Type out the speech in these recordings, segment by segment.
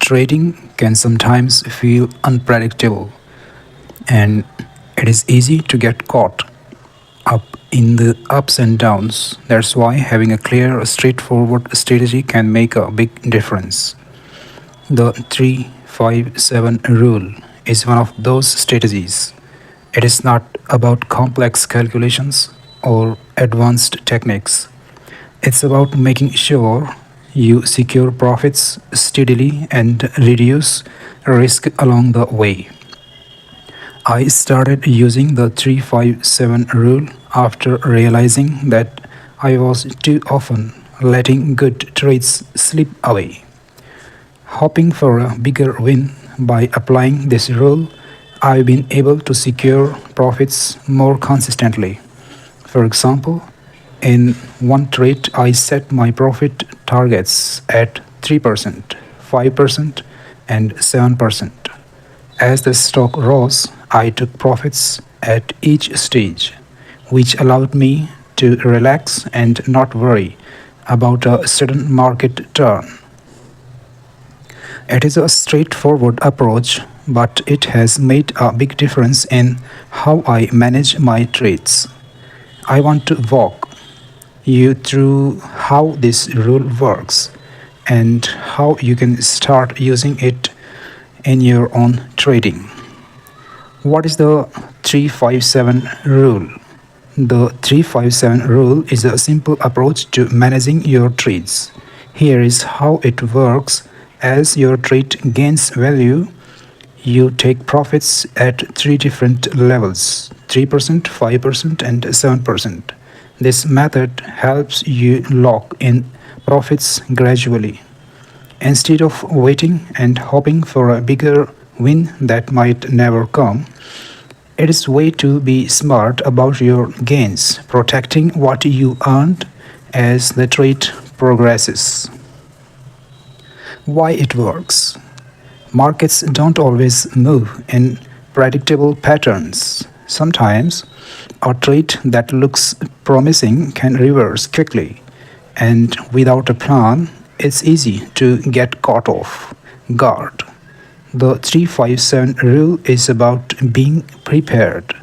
Trading can sometimes feel unpredictable, and it is easy to get caught up in the ups and downs. That's why having a clear, straightforward strategy can make a big difference. The 357 rule is one of those strategies. It is not about complex calculations or advanced techniques. It's about making sure you secure profits steadily and reduce risk along the way. I started using the 357 rule after realizing that I was too often letting good trades slip away. Hoping for a bigger win by applying this rule, I've been able to secure profits more consistently. For example, in one trade, I set my profit targets at 3%, 5%, and 7%. As the stock rose, I took profits at each stage, which allowed me to relax and not worry about a sudden market turn. It is a straightforward approach, but it has made a big difference in how I manage my trades. I want to walk you through how this rule works and how you can start using it in your own trading. What is the 357 rule? The 357 rule is a simple approach to managing your trades. Here is how it works. As your trade gains value, you take profits at three different levels: 3%, 5%, and 7%. This method helps you lock in profits gradually. Instead of waiting and hoping for a bigger win that might never come, it is way to be smart about your gains, protecting what you earned as the trade progresses. Why it works? Markets don't always move in predictable patterns. Sometimes a trade that looks promising can reverse quickly, and without a plan, it's easy to get caught off guard. The 357 rule is about being prepared.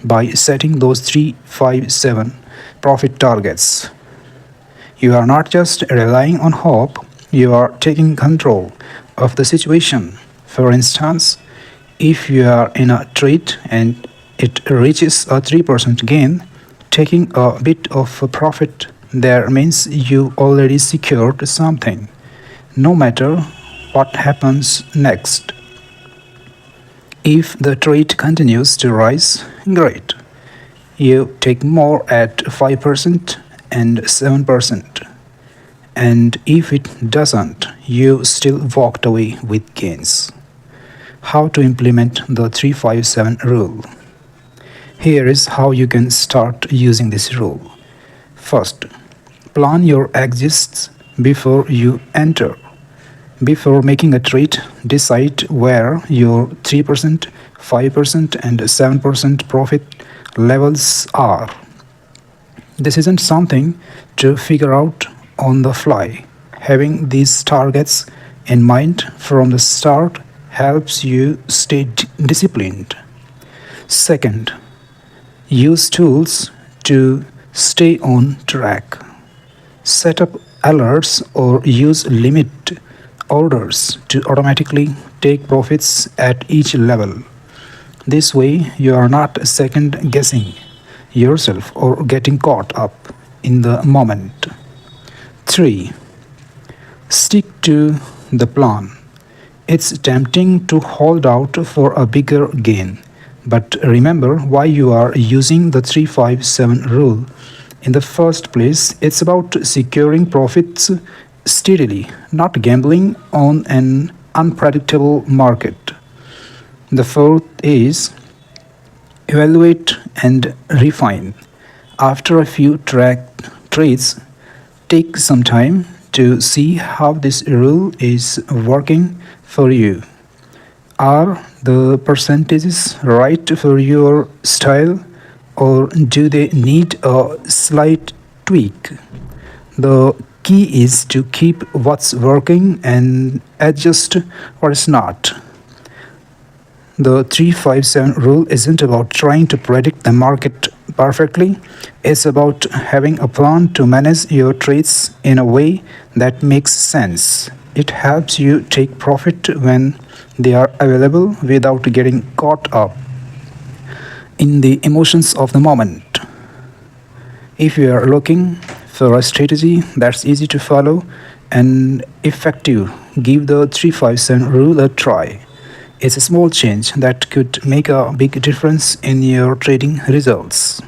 By setting those 357 profit targets, you are not just relying on hope, you are taking control of the situation. For instance, if you are in a trade and it reaches a 3% gain, taking a bit of a profit there means you already secured something, no matter what happens next. If the trade continues to rise, great. You take more at 5% and 7%. And if it doesn't, you still walked away with gains. How to implement the 357 rule? Here is how you can start using this rule. First, plan your exits before you enter. Before making a trade, decide where your 3%, 5%, and 7% profit levels are. This isn't something to figure out on the fly. Having these targets in mind from the start helps you stay disciplined. Second, use tools to stay on track. Set up alerts or use limit orders to automatically take profits at each level. This way, you are not second guessing yourself or getting caught up in the moment. 3. Stick to the plan. It's tempting to hold out for a bigger gain, but remember why you are using the 357 rule. In the first place, it's about securing profits steadily, not gambling on an unpredictable market. The fourth is evaluate and refine. After a few trades, take some time to see how this rule is working for you. Are the percentages right for your style, or do they need a slight tweak? The key is to keep what's working and adjust what is not. The 357 rule isn't about trying to predict the market perfectly, it's about having a plan to manage your trades in a way that makes sense. It helps you take profit when they are available without getting caught up in the emotions of the moment. If you are looking for a strategy that's easy to follow and effective, give the 357 rule a try. It's a small change that could make a big difference in your trading results.